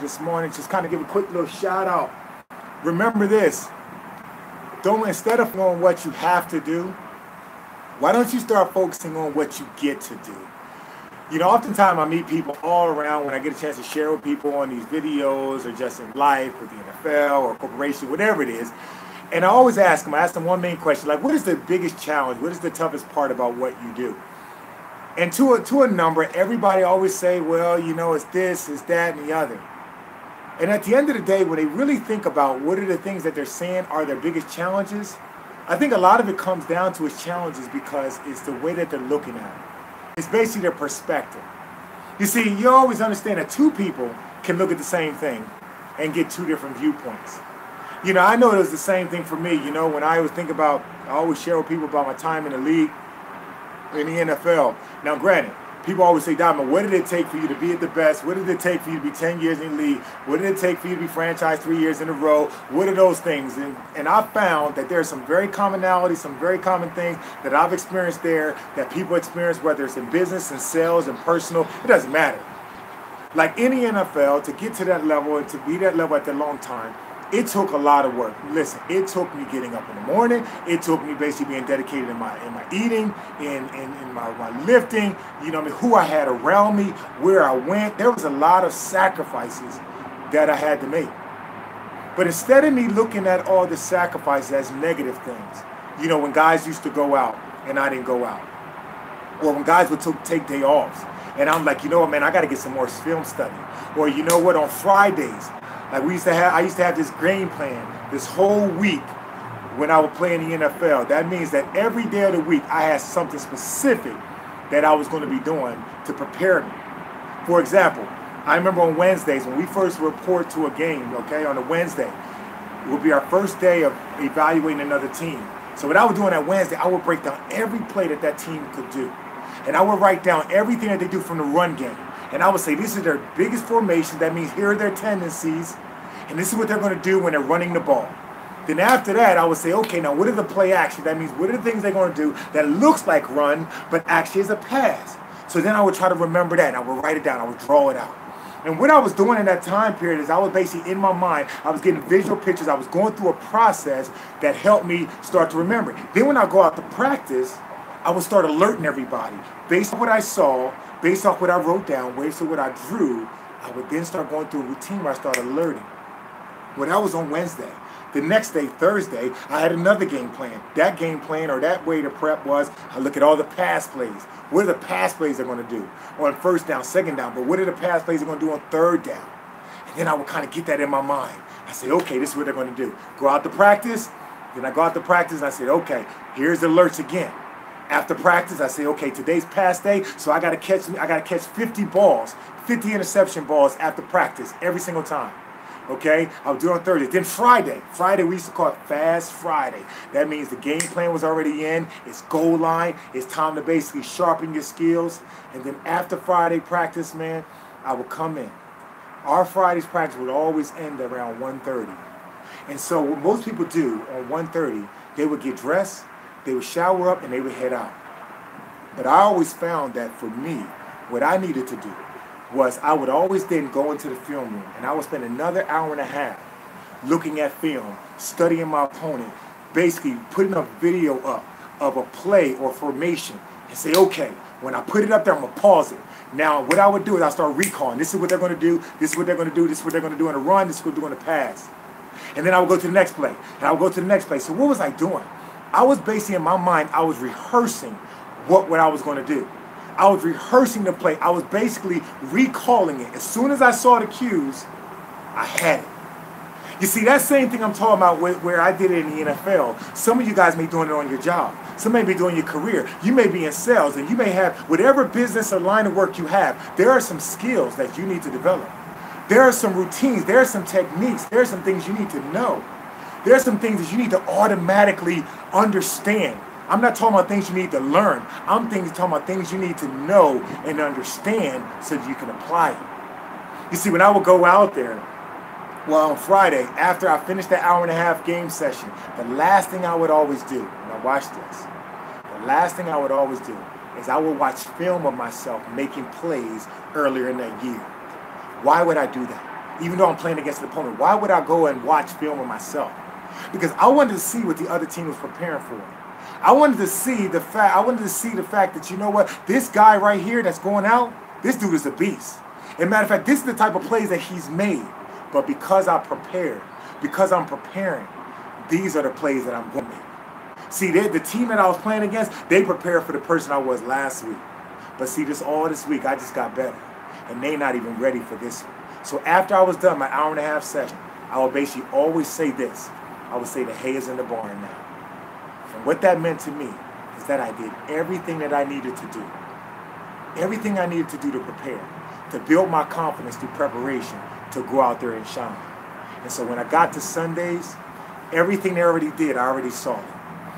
this morning, just kind of give a quick little shout out. Remember this, don't, instead of on what you have to do, why don't you start focusing on what you get to do? You know, oftentimes I meet people all around when I get a chance to share with people on these videos or just in life with the NFL or corporation, whatever it is. And I always ask them one main question, like, what is the biggest challenge? What is the toughest part about what you do? And to a number, everybody always say, well, you know, it's this, it's that, and the other. And at the end of the day, when they really think about what are the things that they're saying are their biggest challenges, I think a lot of it comes down to its challenges because it's the way that they're looking at it. It's basically their perspective. You see, you always understand that two people can look at the same thing and get two different viewpoints. You know, I know it was the same thing for me. You know, when I was thinking about, I always share with people about my time in the league, in the NFL. Now, granted, people always say, Diamond, what did it take for you to be at the best? What did it take for you to be 10 years in the league? What did it take for you to be franchised 3 years in a row? What are those things? And I found that there's some very commonalities, some very common things that I've experienced there that people experience, whether it's in business and sales and personal, it doesn't matter. Like in the NFL, to get to that level and to be that level at that long time, it took a lot of work. Listen, it took me getting up in the morning. It took me basically being dedicated in my eating, in my lifting, you know, I mean, who I had around me, where I went. There was a lot of sacrifices that I had to make. But instead of me looking at all the sacrifices as negative things, you know, when guys used to go out and I didn't go out, or when guys would take day offs, and I'm like, you know what, man, I got to get some more film study. Or you know what, on Fridays, like I used to have this game plan this whole week when I would play in the NFL. That means that every day of the week I had something specific that I was going to be doing to prepare me. For example, I remember on Wednesdays when we first report to a game, okay, on a Wednesday, it would be our first day of evaluating another team. So what I would do on that Wednesday, I would break down every play that team could do. And I would write down everything that they do from the run game. And I would say, this is their biggest formation. That means here are their tendencies. And this is what they're going to do when they're running the ball. Then after that, I would say, okay, now what are the play action? That means what are the things they're going to do that looks like run, but actually is a pass? So then I would try to remember that. And I would write it down. I would draw it out. And what I was doing in that time period is I was basically, in my mind, I was getting visual pictures. I was going through a process that helped me start to remember. Then when I go out to practice, I would start alerting everybody. Based on what I saw, based off what I wrote down, based on what I drew, I would then start going through a routine where I started alerting. When I was on Wednesday, the next day, Thursday, I had another game plan. That game plan or that way to prep was, I look at all the pass plays. What are the pass plays they're going to do on first down, second down? But what are the pass plays they're going to do on third down? And then I would kind of get that in my mind. I say, okay, this is what they're going to do. Go out to practice. Then I go out to practice and I said, okay, here's the alerts again. After practice, I say, okay, today's pass day, so I got to catch 50 balls, 50 interception balls after practice every single time. Okay, I would do it on Thursday. Then Friday we used to call it Fast Friday. That means the game plan was already in. It's goal line. It's time to basically sharpen your skills. And then after Friday practice, man, I would come in. Our Friday's practice would always end around 1:30. And so what most people do on 1:30, they would get dressed, they would shower up, and they would head out. But I always found that for me, what I needed to do was I would always then go into the film room and I would spend another hour and a half looking at film, studying my opponent, basically putting a video up of a play or formation and say, okay, when I put it up there, I'm going to pause it. Now, what I would do is I start recalling. This is what they're going to do. This is what they're going to do. This is what they're going to do in a run. This is what they're going to pass. And then I would go to the next play. And I would go to the next play. So what was I doing? I was basically, in my mind, I was rehearsing what I was going to do. I was rehearsing the play. I was basically recalling it. As soon as I saw the cues, I had it. You see, that same thing I'm talking about where I did it in the NFL. Some of you guys may be doing it on your job. Some may be doing your career. You may be in sales, and you may have whatever business or line of work you have. There are some skills that you need to develop. There are some routines. There are some techniques. There are some things you need to know. There are some things that you need to automatically understand. I'm not talking about things you need to learn. I'm talking about things you need to know and understand so that you can apply it. You see, when I would go out there, well, on Friday, after I finished that hour and a half game session, the last thing I would always do, now watch this, the last thing I would always do is I would watch film of myself making plays earlier in that year. Why would I do that? even though I'm playing against an opponent. Why would I go and watch film of myself? Because I wanted to see what the other team was preparing for. I wanted to see the fact that, you know what, this guy right here that's going out, this dude is a beast. As a matter of fact, this is the type of plays that he's made. But because I prepared, because I'm preparing, these are the plays that I'm going to make. See, the team that I was playing against, they prepared for the person I was last week. But see, all this week, I just got better. And they not even ready for this one. So after I was done my hour-and-a-half session, I would basically always say this. I would say the hay is in the barn now. And what that meant to me is that I did everything that I needed to do. Everything I needed to do to prepare, to build my confidence through preparation, to go out there and shine. And so when I got to Sundays, everything they already did, I already saw it.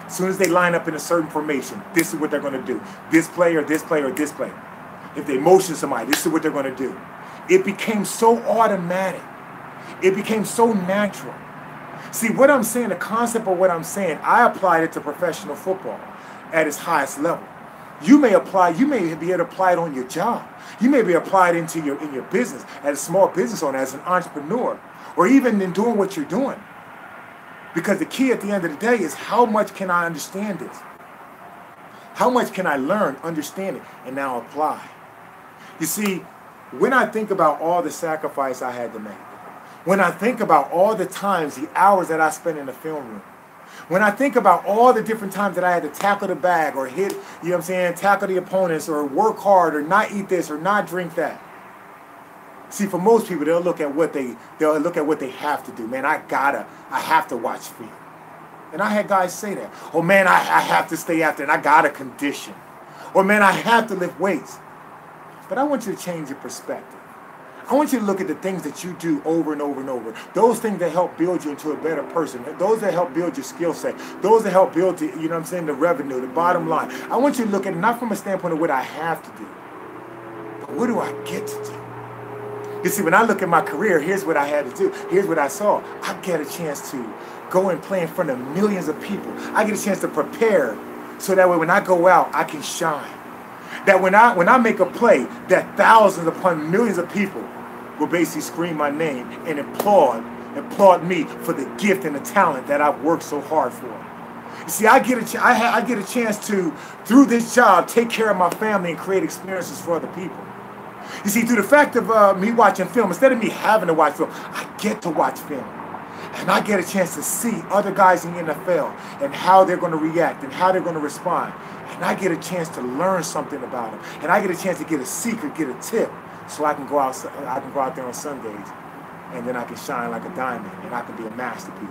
As soon as they line up in a certain formation, this is what they're going to do. This player, this player, this player. If they motion somebody, this is what they're going to do. It became so automatic. It became so natural. See, what I'm saying, the concept of what I'm saying, I applied it to professional football at its highest level. You may be able to apply it on your job. You may be applied in your business, as a small business owner, as an entrepreneur, or even in doing what you're doing. Because the key at the end of the day is, how much can I understand this? How much can I learn, understand it, and now apply? You see, when I think about all the sacrifice I had to make, when I think about all the times, the hours that I spent in the film room, when I think about all the different times that I had to tackle the bag or hit, you know what I'm saying, tackle the opponents or work hard or not eat this or not drink that. See, for most people, they'll look at what they have to do. Man, I have to watch film. And I had guys say that. Oh man, I have to stay after and I gotta condition. Or man, I have to lift weights. But I want you to change your perspective. I want you to look at the things that you do over and over and over. Those things that help build you into a better person. Those that help build your skill set. Those that help build, the revenue, the bottom line. I want you to look at it not from a standpoint of what I have to do, but what do I get to do? You see, when I look at my career, here's what I had to do. Here's what I saw. I get a chance to go and play in front of millions of people. I get a chance to prepare so that way when I go out, I can shine. That when I make a play, that thousands upon millions of people will basically scream my name and applaud me for the gift and the talent that I've worked so hard for. You see, I get a chance to, through this job, take care of my family and create experiences for other people. You see, through the fact of me watching film, instead of me having to watch film, I get to watch film. And I get a chance to see other guys in the NFL and how they're going to react and how they're going to respond. And I get a chance to learn something about them. And I get a chance to get a secret, get a tip, so I can go out there on Sundays, and then I can shine like a diamond, and I can be a masterpiece.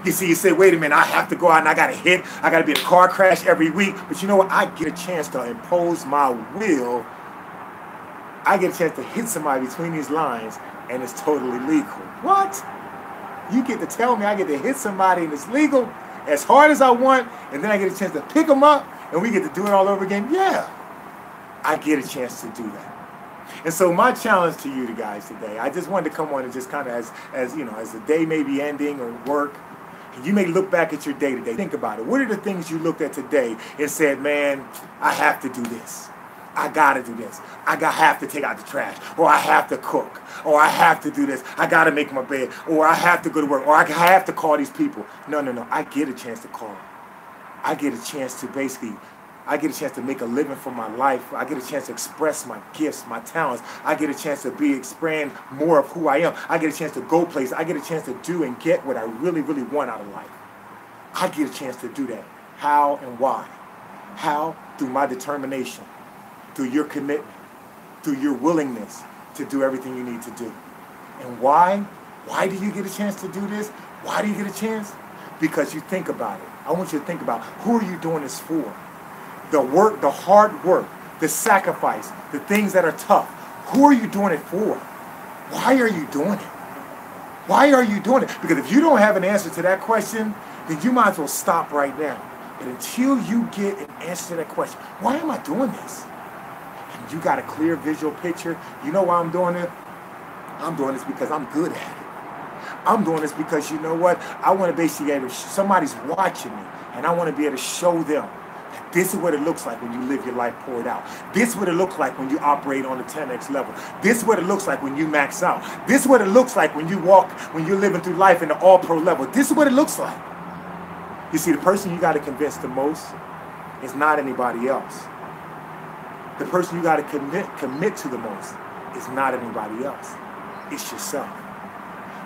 You see, you say, wait a minute, I have to go out and I got to hit, I got to be in a car crash every week. But you know what? I get a chance to impose my will. I get a chance to hit somebody between these lines, and it's totally legal. What? You get to tell me I get to hit somebody and it's legal as hard as I want, and then I get a chance to pick them up, and we get to do it all over again? Yeah, I get a chance to do that. And so my challenge to you guys today, I just wanted to come on and just kind of as the day may be ending or work, you may look back at your day today. Think about it. What are the things you looked at today and said, man, I have to do this. I got to do this. I have to take out the trash, or I have to cook, or I have to do this. I got to make my bed, or I have to go to work, or I have to call these people. No. I get a chance to call. I get a chance to make a living for my life. I get a chance to express my gifts, my talents. I get a chance to expand more of who I am. I get a chance to go places. I get a chance to do and get what I really, really want out of life. I get a chance to do that. How and why? How? Through my determination, through your commitment, through your willingness to do everything you need to do. And why? Why do you get a chance to do this? Why do you get a chance? Because you think about it. I want you to think about, who are you doing this for? The work, the hard work, the sacrifice, the things that are tough. Who are you doing it for? Why are you doing it? Why are you doing it? Because if you don't have an answer to that question, then you might as well stop right now. But until you get an answer to that question, why am I doing this? And you got a clear visual picture. You know why I'm doing it? I'm doing this because I'm good at it. I'm doing this because, you know what? I want to basically, somebody's watching me, and I want to be able to show them that This is what it looks like when you live your life poured out. This is what it looks like when you operate on the 10x level. This is what it looks like when you max out. This is what it looks like when you walk, when you're living through life in the all pro level. This is what it looks like. You see, the person you got to convince the most is not anybody else. The person you got to commit to the most is not anybody else. It's yourself.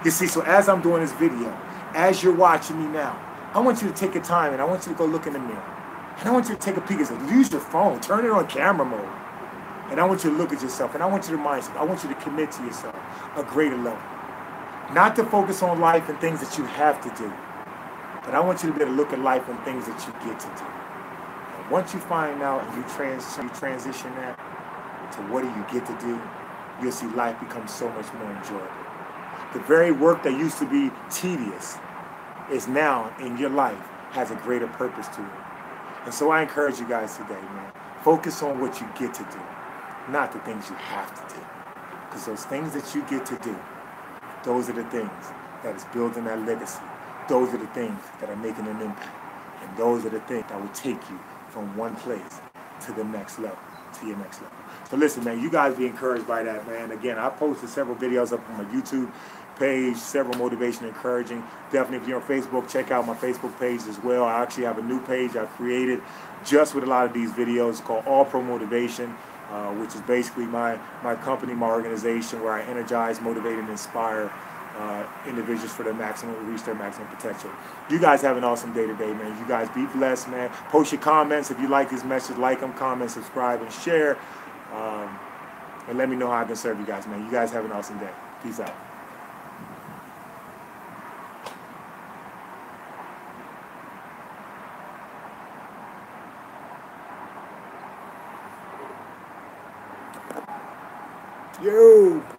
You see, so as I'm doing this video, as you're watching me now, I want you to take your time and I want you to go look in the mirror. And I want you to take a peek at it. Use your phone. Turn it on camera mode. And I want you to look at yourself. And I want you to remind yourself. I want you to commit to yourself a greater level. Not to focus on life and things that you have to do. But I want you to be able to look at life and things that you get to do. And once you find out and you transition that to what do you get to do, you'll see life become so much more enjoyable. The very work that used to be tedious is now in your life has a greater purpose to it. And so I encourage you guys today, man, focus on what you get to do, not the things you have to do. Because those things that you get to do, those are the things that is building that legacy. Those are the things that are making an impact. And those are the things that will take you from one place to the next level, to your next level. So listen, man, you guys be encouraged by that, man. Again, I posted several videos up on my YouTube page, several motivation encouraging. Definitely, if you're on Facebook, check out my Facebook page as well. I actually have a new page I've created just with a lot of these videos called All Pro Motivation, which is basically my company, my organization, where I energize, motivate, and inspire individuals for their reach their maximum potential. You guys have an awesome day today, man. You guys be blessed, man. Post your comments if you like this message. Like them, comment, subscribe, and share. And let me know how I can serve you guys, man. You guys have an awesome day. Peace out. Yo!